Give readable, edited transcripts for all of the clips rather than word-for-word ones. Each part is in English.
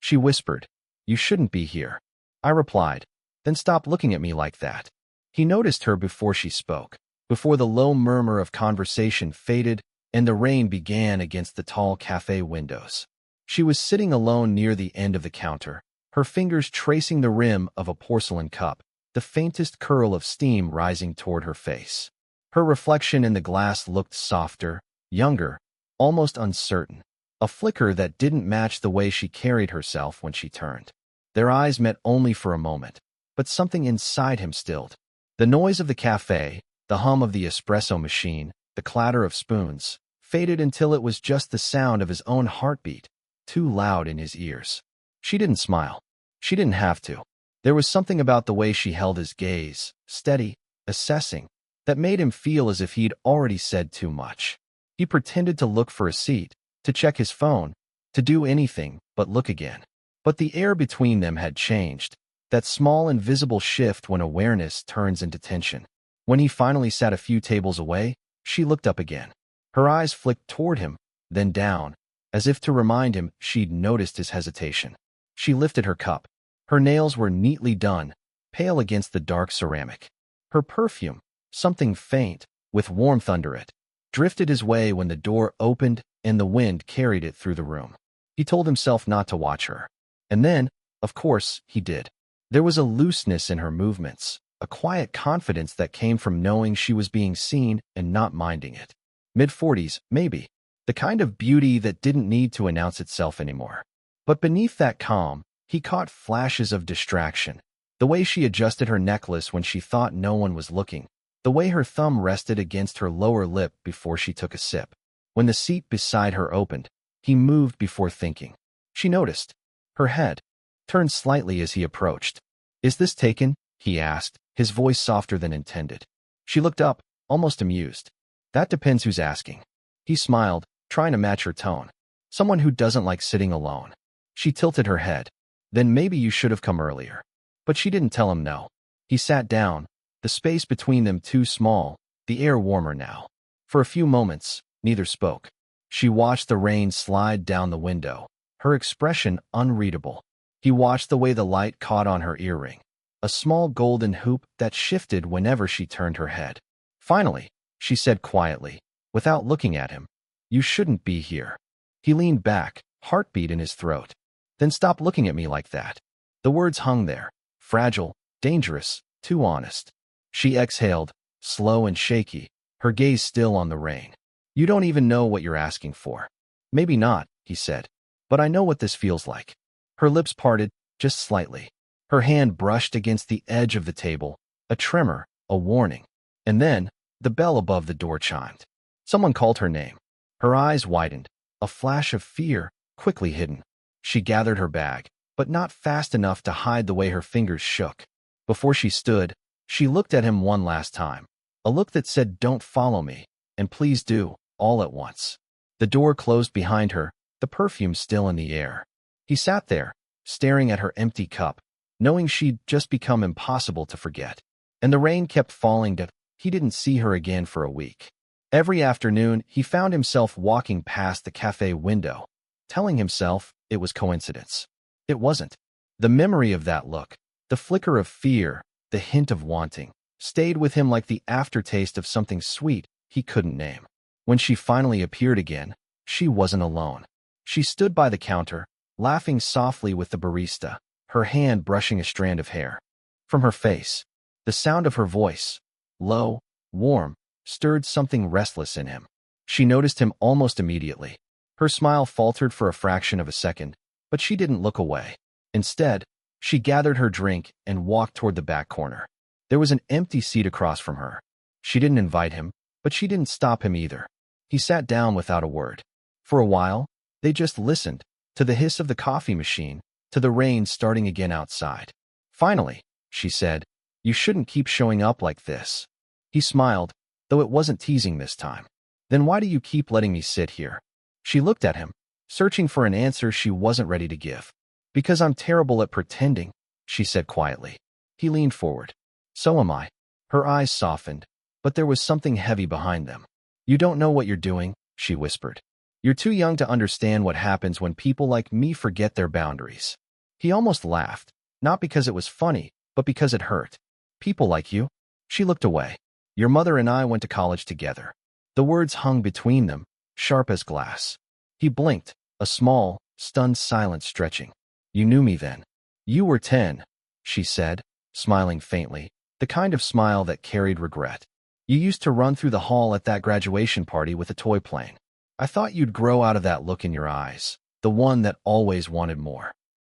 She whispered, "You shouldn't be here." I replied, "Then stop looking at me like that." He noticed her before she spoke, before the low murmur of conversation faded and the rain began against the tall cafe windows. She was sitting alone near the end of the counter, her fingers tracing the rim of a porcelain cup, the faintest curl of steam rising toward her face. Her reflection in the glass looked softer, younger, almost uncertain, a flicker that didn't match the way she carried herself when she turned. Their eyes met only for a moment, but something inside him stilled. The noise of the cafe, the hum of the espresso machine, the clatter of spoons, faded until it was just the sound of his own heartbeat, too loud in his ears. She didn't smile. She didn't have to. There was something about the way she held his gaze, steady, assessing, that made him feel as if he'd already said too much. He pretended to look for a seat, to check his phone, to do anything but look again. But the air between them had changed, that small invisible shift when awareness turns into tension. When he finally sat a few tables away, she looked up again. Her eyes flicked toward him, then down, as if to remind him she'd noticed his hesitation. She lifted her cup. Her nails were neatly done, pale against the dark ceramic. Her perfume, something faint, with warmth under it, drifted his way when the door opened and the wind carried it through the room. He told himself not to watch her. And then, of course, he did. There was a looseness in her movements, a quiet confidence that came from knowing she was being seen and not minding it. Mid-40s, maybe. The kind of beauty that didn't need to announce itself anymore. But beneath that calm, he caught flashes of distraction. The way she adjusted her necklace when she thought no one was looking. The way her thumb rested against her lower lip before she took a sip. When the seat beside her opened, he moved before thinking. She noticed. Her head turned slightly as he approached. "Is this taken?" he asked, his voice softer than intended. She looked up, almost amused. "That depends who's asking." He smiled, trying to match her tone. "Someone who doesn't like sitting alone." She tilted her head. "Then maybe you should have come earlier." But she didn't tell him no. He sat down, the space between them too small, the air warmer now. For a few moments, neither spoke. She watched the rain slide down the window, her expression unreadable. He watched the way the light caught on her earring, a small golden hoop that shifted whenever she turned her head. Finally, she said quietly, without looking at him, "You shouldn't be here." He leaned back, heartbeat in his throat. "Then stop looking at me like that." The words hung there, fragile, dangerous, too honest. She exhaled, slow and shaky, her gaze still on the rain. "You don't even know what you're asking for." "Maybe not," he said, "but I know what this feels like." Her lips parted, just slightly. Her hand brushed against the edge of the table, a tremor, a warning. And then, the bell above the door chimed. Someone called her name. Her eyes widened, a flash of fear, quickly hidden. She gathered her bag, but not fast enough to hide the way her fingers shook. Before she stood, she looked at him one last time, a look that said, "Don't follow me, and please do," all at once. The door closed behind her, the perfume still in the air. He sat there, staring at her empty cup, knowing she'd just become impossible to forget. And the rain kept falling to he didn't see her again for a week. Every afternoon, he found himself walking past the cafe window, telling himself it was coincidence. It wasn't. The memory of that look, the flicker of fear, the hint of wanting, stayed with him like the aftertaste of something sweet he couldn't name. When she finally appeared again, she wasn't alone. She stood by the counter, laughing softly with the barista, her hand brushing a strand of hair. From her face, the sound of her voice, low, warm, stirred something restless in him. She noticed him almost immediately. Her smile faltered for a fraction of a second, but she didn't look away. Instead, she gathered her drink and walked toward the back corner. There was an empty seat across from her. She didn't invite him, but she didn't stop him either. He sat down without a word. For a while, they just listened, to the hiss of the coffee machine, to the rain starting again outside. Finally, she said, "You shouldn't keep showing up like this." He smiled, though it wasn't teasing this time. "Then why do you keep letting me sit here?" She looked at him, searching for an answer she wasn't ready to give. "Because I'm terrible at pretending," she said quietly. He leaned forward. "So am I." Her eyes softened, but there was something heavy behind them. "You don't know what you're doing," she whispered. You're too young to understand what happens when people like me forget their boundaries. He almost laughed, not because it was funny, but because it hurt. People like you? She looked away. Your mother and I went to college together. The words hung between them, sharp as glass. He blinked, a small, stunned silence stretching. You knew me then. You were 10, she said, smiling faintly, the kind of smile that carried regret. You used to run through the hall at that graduation party with a toy plane. I thought you'd grow out of that look in your eyes, the one that always wanted more.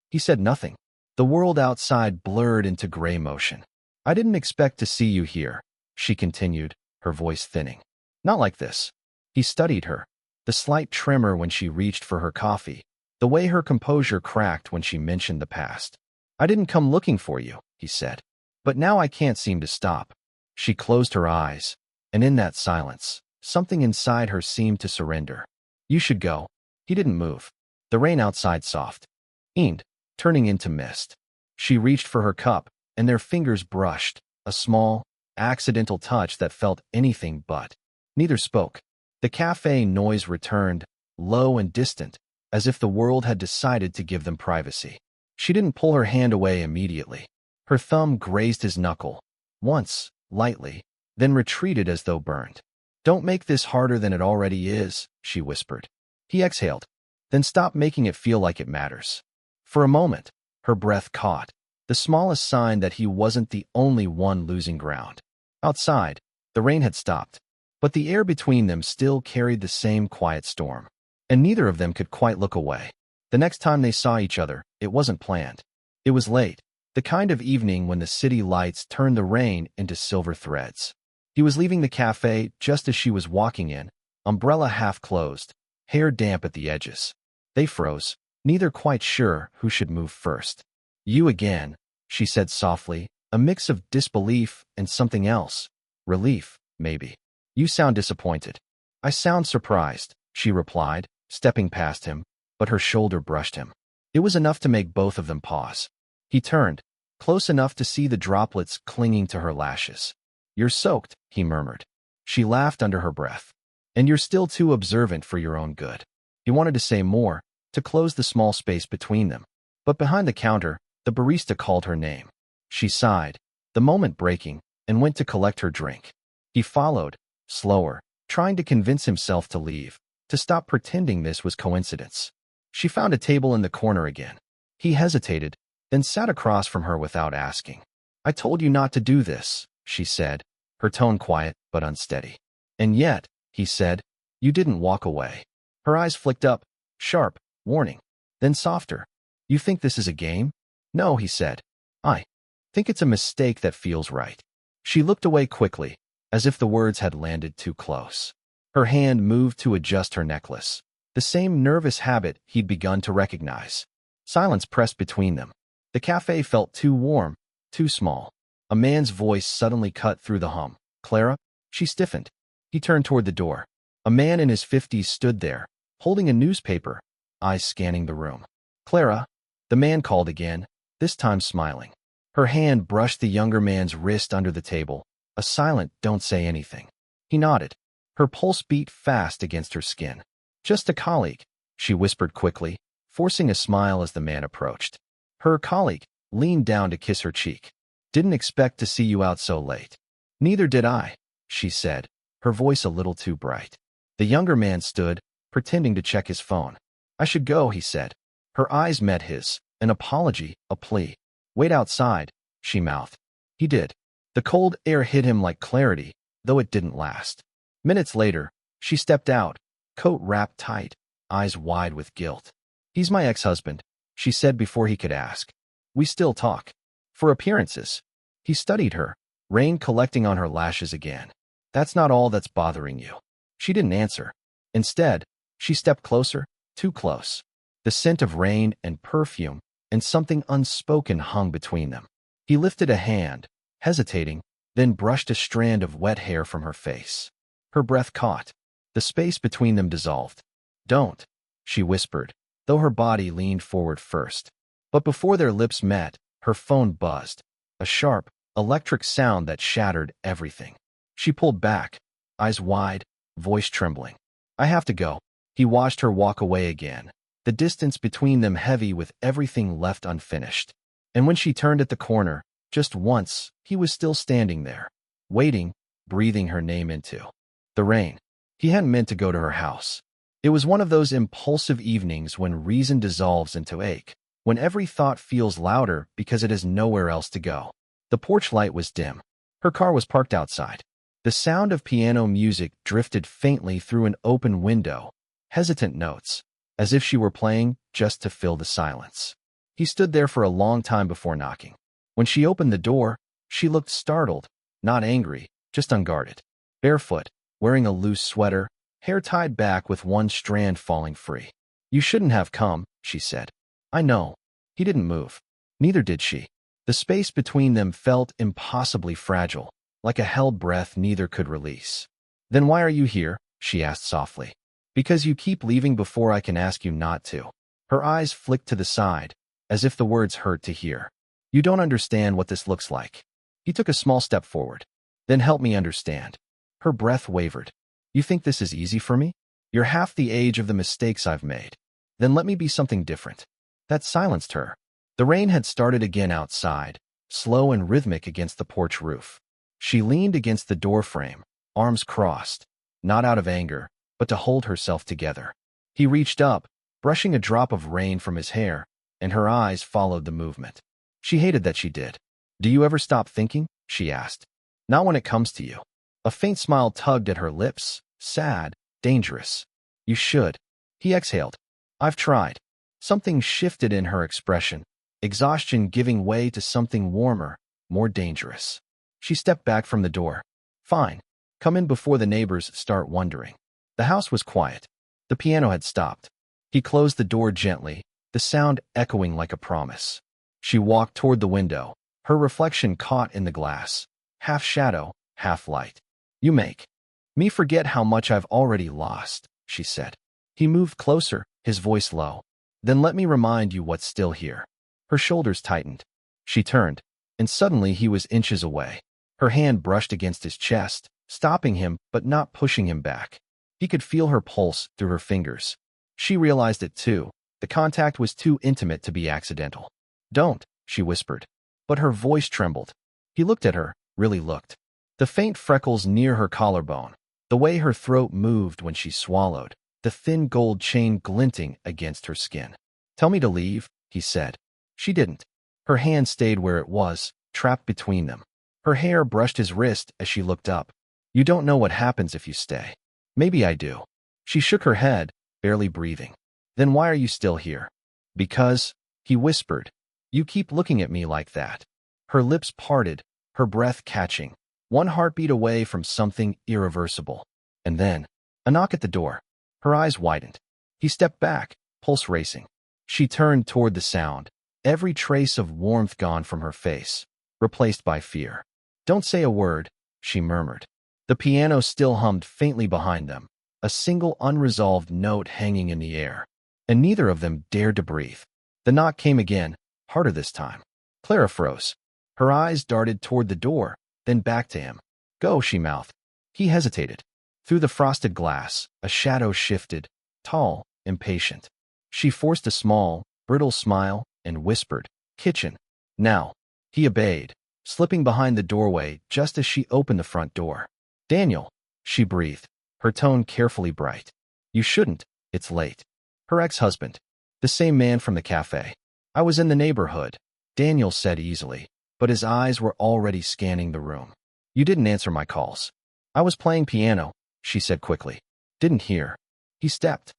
He said nothing. The world outside blurred into gray motion. I didn't expect to see you here, she continued, her voice thinning. Not like this. He studied her, the slight tremor when she reached for her coffee, the way her composure cracked when she mentioned the past. I didn't come looking for you, he said. But now I can't seem to stop. She closed her eyes, and in that silence, something inside her seemed to surrender. You should go. He didn't move. The rain outside soft. Turning into mist. She reached for her cup, and their fingers brushed, a small, accidental touch that felt anything but. Neither spoke. The cafe noise returned, low and distant, as if the world had decided to give them privacy. She didn't pull her hand away immediately. Her thumb grazed his knuckle, once, lightly, then retreated as though burned. Don't make this harder than it already is, she whispered. He exhaled. Then stop making it feel like it matters. For a moment, her breath caught, the smallest sign that he wasn't the only one losing ground. Outside, the rain had stopped, but the air between them still carried the same quiet storm, and neither of them could quite look away. The next time they saw each other, it wasn't planned. It was late, the kind of evening when the city lights turned the rain into silver threads. He was leaving the cafe just as she was walking in, umbrella half closed, hair damp at the edges. They froze, neither quite sure who should move first. You again, she said softly, a mix of disbelief and something else. Relief, maybe. You sound disappointed. I sound surprised, she replied, stepping past him, but her shoulder brushed him. It was enough to make both of them pause. He turned, close enough to see the droplets clinging to her lashes. You're soaked, he murmured. She laughed under her breath. And you're still too observant for your own good. He wanted to say more, to close the small space between them. But behind the counter, the barista called her name. She sighed, the moment breaking, and went to collect her drink. He followed, slower, trying to convince himself to leave, to stop pretending this was coincidence. She found a table in the corner again. He hesitated, then sat across from her without asking. I told you not to do this, she said, her tone quiet but unsteady. And yet, he said, you didn't walk away. Her eyes flicked up, sharp, warning, then softer. You think this is a game? No, he said. I think it's a mistake that feels right. She looked away quickly, as if the words had landed too close. Her hand moved to adjust her necklace, the same nervous habit he'd begun to recognize. Silence pressed between them. The cafe felt too warm, too small. A man's voice suddenly cut through the hum. Clara? She stiffened. He turned toward the door. A man in his 50s stood there, holding a newspaper, eyes scanning the room. Clara, the man called again, this time smiling. Her hand brushed the younger man's wrist under the table, a silent don't say anything. He nodded. Her pulse beat fast against her skin. Just a colleague, she whispered quickly, forcing a smile as the man approached. Her colleague leaned down to kiss her cheek. Didn't expect to see you out so late. Neither did I, she said, her voice a little too bright. The younger man stood, pretending to check his phone. I should go, he said. Her eyes met his, an apology, a plea. Wait outside, she mouthed. He did. The cold air hit him like clarity, though it didn't last. Minutes later, she stepped out, coat wrapped tight, eyes wide with guilt. He's my ex-husband, she said before he could ask. We still talk. For appearances. He studied her, rain collecting on her lashes again. That's not all that's bothering you. She didn't answer. Instead, she stepped closer, too close. The scent of rain and perfume and something unspoken hung between them. He lifted a hand, hesitating, then brushed a strand of wet hair from her face. Her breath caught. The space between them dissolved. Don't, she whispered, though her body leaned forward first. But before their lips met, her phone buzzed, a sharp, electric sound that shattered everything. She pulled back, eyes wide, voice trembling. I have to go. He watched her walk away again, the distance between them heavy with everything left unfinished. And when she turned at the corner, just once, he was still standing there, waiting, breathing her name into the rain. He hadn't meant to go to her house. It was one of those impulsive evenings when reason dissolves into ache, when every thought feels louder because it has nowhere else to go. The porch light was dim. Her car was parked outside. The sound of piano music drifted faintly through an open window, hesitant notes, as if she were playing just to fill the silence. He stood there for a long time before knocking. When she opened the door, she looked startled, not angry, just unguarded. Barefoot, wearing a loose sweater, hair tied back with one strand falling free. "You shouldn't have come," she said. "I know." He didn't move. Neither did she. The space between them felt impossibly fragile, like a held breath neither could release. "Then why are you here?" she asked softly. "Because you keep leaving before I can ask you not to." Her eyes flicked to the side, as if the words hurt to hear. "You don't understand what this looks like." He took a small step forward. "Then help me understand." Her breath wavered. "You think this is easy for me? You're half the age of the mistakes I've made. Then let me be something different." That silenced her. The rain had started again outside, slow and rhythmic against the porch roof. She leaned against the doorframe, arms crossed, not out of anger, but to hold herself together. He reached up, brushing a drop of rain from his hair, and her eyes followed the movement. She hated that she did. "Do you ever stop thinking?" she asked. "Not when it comes to you." A faint smile tugged at her lips, sad, dangerous. "You should." He exhaled. "I've tried." Something shifted in her expression, exhaustion giving way to something warmer, more dangerous. She stepped back from the door. "Fine. Come in before the neighbors start wondering." The house was quiet. The piano had stopped. He closed the door gently, the sound echoing like a promise. She walked toward the window, her reflection caught in the glass, half shadow, half light. "You make me forget how much I've already lost," she said. He moved closer, his voice low. "Then let me remind you what's still here." Her shoulders tightened. She turned, and suddenly he was inches away. Her hand brushed against his chest, stopping him but not pushing him back. He could feel her pulse through her fingers. She realized it too. The contact was too intimate to be accidental. "Don't," she whispered. But her voice trembled. He looked at her, really looked. The faint freckles near her collarbone, the way her throat moved when she swallowed, the thin gold chain glinting against her skin. "Tell me to leave," he said. She didn't. Her hand stayed where it was, trapped between them. Her hair brushed his wrist as she looked up. "You don't know what happens if you stay." "Maybe I do." She shook her head, barely breathing. "Then why are you still here?" "Because," he whispered, "you keep looking at me like that." Her lips parted, her breath catching, one heartbeat away from something irreversible. And then, a knock at the door. Her eyes widened. He stepped back, pulse racing. She turned toward the sound, every trace of warmth gone from her face, replaced by fear. "Don't say a word," she murmured. The piano still hummed faintly behind them, a single unresolved note hanging in the air. And neither of them dared to breathe. The knock came again, harder this time. Clara froze. Her eyes darted toward the door, then back to him. "Go," she mouthed. He hesitated. Through the frosted glass, a shadow shifted, tall, impatient. She forced a small, brittle smile and whispered, "Kitchen." "Now." He obeyed, slipping behind the doorway just as she opened the front door. "Daniel," she breathed, her tone carefully bright. "You shouldn't. It's late." Her ex-husband. The same man from the cafe. "I was in the neighborhood," Daniel said easily, but his eyes were already scanning the room. "You didn't answer my calls." "I was playing piano," she said quickly. "Didn't hear." He stepped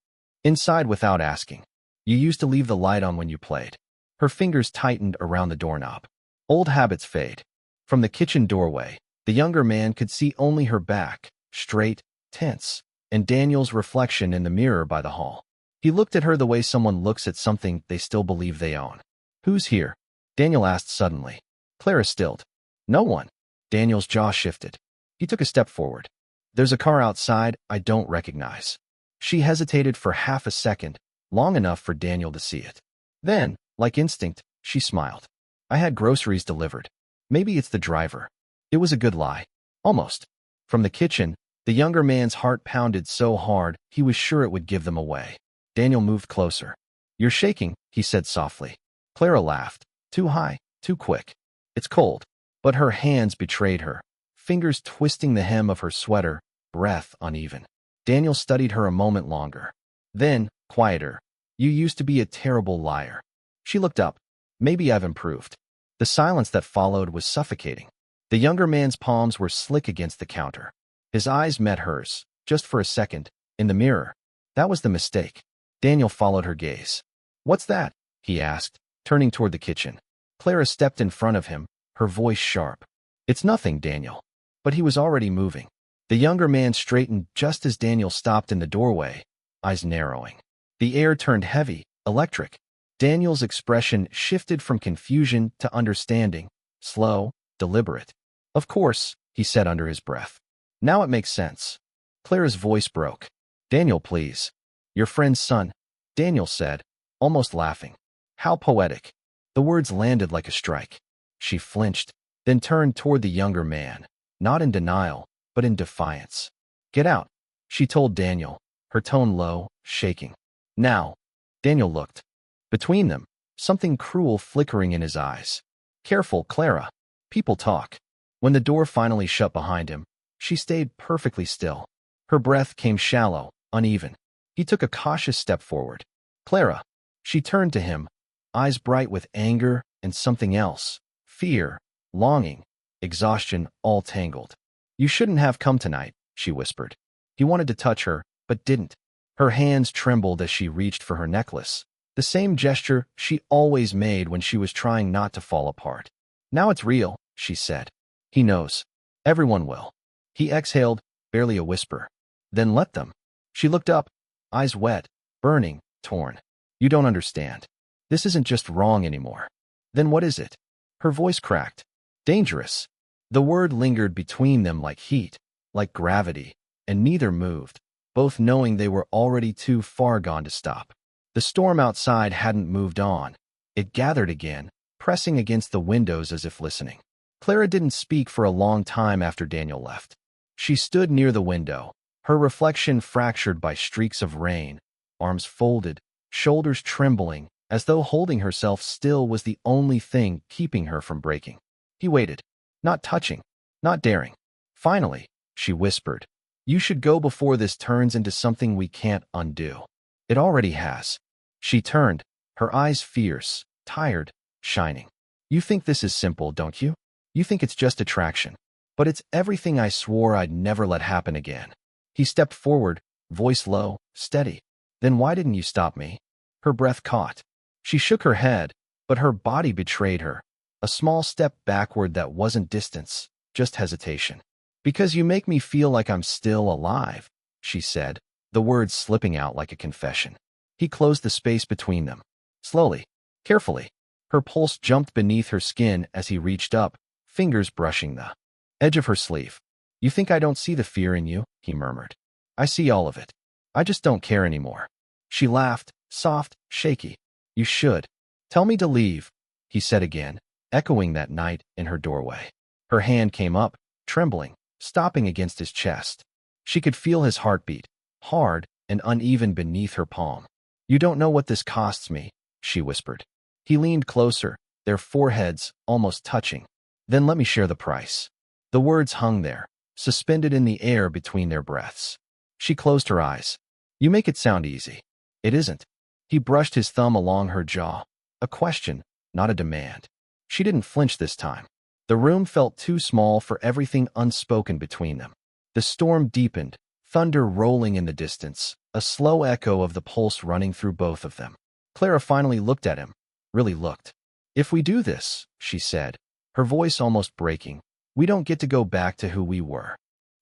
inside without asking. "You used to leave the light on when you played." Her fingers tightened around the doorknob. Old habits fade. From the kitchen doorway, the younger man could see only her back, straight, tense, and Daniel's reflection in the mirror by the hall. He looked at her the way someone looks at something they still believe they own. "Who's here?" Daniel asked suddenly. Clara stilled. "No one." Daniel's jaw shifted. He took a step forward. "There's a car outside I don't recognize." She hesitated for half a second, long enough for Daniel to see it. Then, like instinct, she smiled. "I had groceries delivered. Maybe it's the driver." It was a good lie. Almost. From the kitchen, The younger man's heart pounded so hard he was sure it would give them away. Daniel moved closer. "You're shaking," he said softly. Clara laughed. "Too high, too quick. It's cold." But her hands betrayed her, fingers twisting the hem of her sweater, breath uneven. Daniel studied her a moment longer. Then, quieter. "You used to be a terrible liar." She looked up. "Maybe I've improved." The silence that followed was suffocating. The younger man's palms were slick against the counter. His eyes met hers, just for a second, in the mirror. That was the mistake. Daniel followed her gaze. "What's that?" he asked, turning toward the kitchen. Clara stepped in front of him, her voice sharp. "It's nothing, Daniel." But he was already moving. The younger man straightened just as Daniel stopped in the doorway, eyes narrowing. The air turned heavy, electric. Daniel's expression shifted from confusion to understanding, slow, deliberate. "Of course," he said under his breath. "Now it makes sense." Clara's voice broke. "Daniel, please." "Your friend's son," Daniel said, almost laughing. How poetic. The words landed like a strike. She flinched, then turned toward the younger man, not in denial, but in defiance. "Get out," she told Daniel, her tone low, shaking. "Now." Daniel looked. Between them, something cruel flickering in his eyes. "Careful, Clara. People talk." When the door finally shut behind him, she stayed perfectly still. Her breath came shallow, uneven. He took a cautious step forward. "Clara." She turned to him, eyes bright with anger and something else. Fear, longing, exhaustion, all tangled. "You shouldn't have come tonight," she whispered. He wanted to touch her, but didn't. Her hands trembled as she reached for her necklace, the same gesture she always made when she was trying not to fall apart. "Now it's real," she said. "He knows. Everyone will." He exhaled, barely a whisper. "Then let them." She looked up, eyes wet, burning, torn. "You don't understand. This isn't just wrong anymore." "Then what is it?" Her voice cracked. "Dangerous." The word lingered between them like heat, like gravity, and neither moved, both knowing they were already too far gone to stop. The storm outside hadn't moved on. It gathered again, pressing against the windows as if listening. Clara didn't speak for a long time after Daniel left. She stood near the window, her reflection fractured by streaks of rain, arms folded, shoulders trembling, as though holding herself still was the only thing keeping her from breaking. He waited, not touching, not daring. "Finally," she whispered, "you should go before this turns into something we can't undo." "It already has." She turned, her eyes fierce, tired, shining. "You think this is simple, don't you? You think it's just attraction. But it's everything I swore I'd never let happen again." He stepped forward, voice low, steady. "Then why didn't you stop me?" Her breath caught. She shook her head, but her body betrayed her. A small step backward that wasn't distance, just hesitation. "Because you make me feel like I'm still alive," she said, the words slipping out like a confession. He closed the space between them. Slowly, carefully. Her pulse jumped beneath her skin as he reached up, fingers brushing the edge of her sleeve. "You think I don't see the fear in you?" he murmured. "I see all of it. I just don't care anymore." She laughed, soft, shaky. "You should. Tell me to leave," he said again, echoing that night in her doorway. Her hand came up, trembling, stopping against his chest. She could feel his heartbeat, hard and uneven beneath her palm. "You don't know what this costs me," she whispered. He leaned closer, their foreheads almost touching. "Then let me share the price." The words hung there, suspended in the air between their breaths. She closed her eyes. "You make it sound easy." "It isn't." He brushed his thumb along her jaw. A question, not a demand. She didn't flinch this time. The room felt too small for everything unspoken between them. The storm deepened, thunder rolling in the distance, a slow echo of the pulse running through both of them. Clara finally looked at him, really looked. "If we do this," she said, her voice almost breaking, "we don't get to go back to who we were."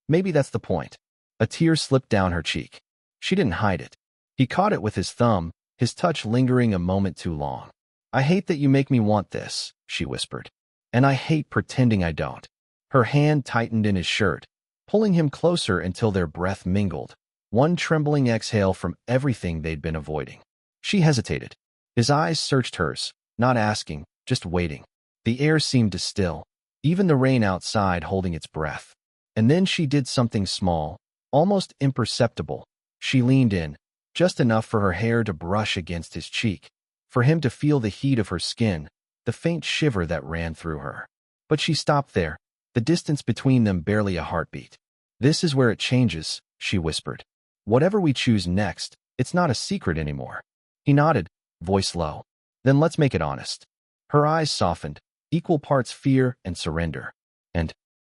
Maybe that's the point. A tear slipped down her cheek. She didn't hide it. He caught it with his thumb, his touch lingering a moment too long. "I hate that you make me want this," she whispered. "And I hate pretending I don't." Her hand tightened in his shirt, pulling him closer until their breath mingled, one trembling exhale from everything they'd been avoiding. She hesitated. His eyes searched hers, not asking, just waiting. The air seemed to still, even the rain outside holding its breath. And then she did something small, almost imperceptible. She leaned in, just enough for her hair to brush against his cheek, for him to feel the heat of her skin, the faint shiver that ran through her. But she stopped there, the distance between them barely a heartbeat. "This is where it changes," she whispered. "Whatever we choose next, it's not a secret anymore." He nodded, voice low. "Then let's make it honest." Her eyes softened, equal parts fear and surrender. And,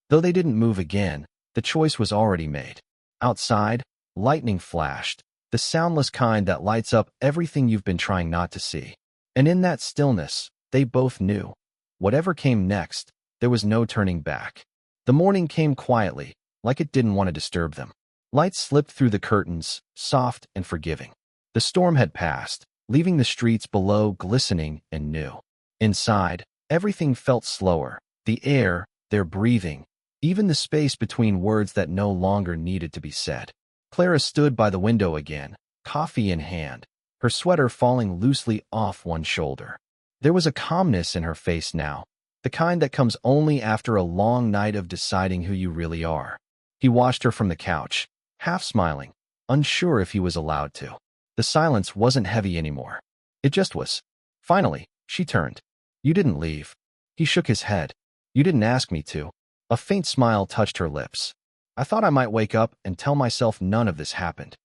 though they didn't move again, the choice was already made. Outside, lightning flashed, the soundless kind that lights up everything you've been trying not to see. And in that stillness, they both knew. Whatever came next, there was no turning back. The morning came quietly, like it didn't want to disturb them. Light slipped through the curtains, soft and forgiving. The storm had passed, leaving the streets below glistening and new. Inside, everything felt slower. The air, their breathing, even the space between words that no longer needed to be said. Clara stood by the window again, coffee in hand, her sweater falling loosely off one shoulder. There was a calmness in her face now, the kind that comes only after a long night of deciding who you really are. He watched her from the couch, half smiling, unsure if he was allowed to. The silence wasn't heavy anymore. It just was. Finally, she turned. "You didn't leave." He shook his head. "You didn't ask me to." A faint smile touched her lips. "I thought I might wake up and tell myself none of this happened."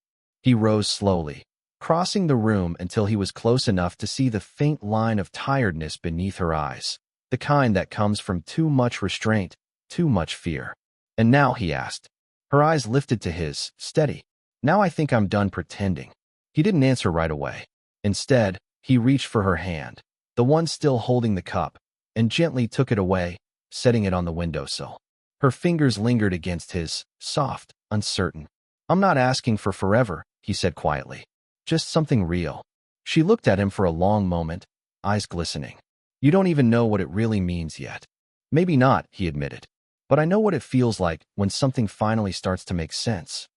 He rose slowly, crossing the room until he was close enough to see the faint line of tiredness beneath her eyes, the kind that comes from too much restraint, too much fear. "And now," he asked. Her eyes lifted to his, steady. "Now I think I'm done pretending." He didn't answer right away. Instead, he reached for her hand, the one still holding the cup, and gently took it away, setting it on the windowsill. Her fingers lingered against his, soft, uncertain. "I'm not asking for forever," he said quietly. "Just something real." She looked at him for a long moment, eyes glistening. "You don't even know what it really means yet." "Maybe not," he admitted. "But I know what it feels like when something finally starts to make sense."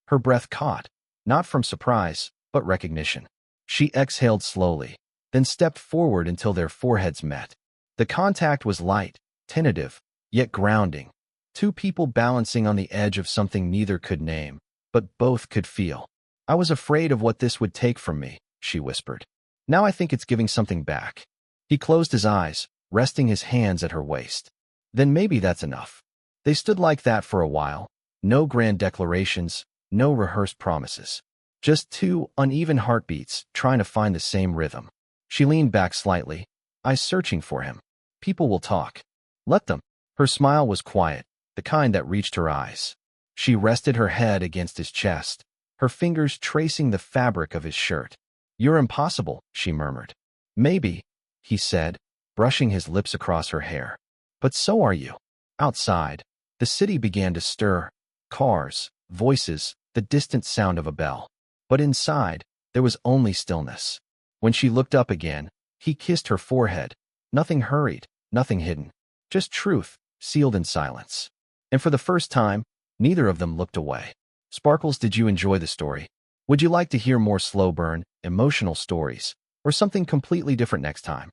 Her breath caught, not from surprise, but recognition. She exhaled slowly, then stepped forward until their foreheads met. The contact was light, tentative, yet grounding. Two people balancing on the edge of something neither could name, but both could feel. "I was afraid of what this would take from me," she whispered. "Now I think it's giving something back." He closed his eyes, resting his hands at her waist. "Then maybe that's enough." They stood like that for a while, no grand declarations, no rehearsed promises. Just two uneven heartbeats trying to find the same rhythm. She leaned back slightly, eyes searching for him. "People will talk. Let them." Her smile was quiet, the kind that reached her eyes. She rested her head against his chest, her fingers tracing the fabric of his shirt. "You're impossible," she murmured. "Maybe," he said, brushing his lips across her hair. "But so are you." Outside, the city began to stir. Cars, voices, the distant sound of a bell. But inside, there was only stillness. When she looked up again, he kissed her forehead. Nothing hurried, nothing hidden. Just truth, sealed in silence. And for the first time, neither of them looked away. Sparkles, did you enjoy the story? Would you like to hear more slow burn, emotional stories, or something completely different next time?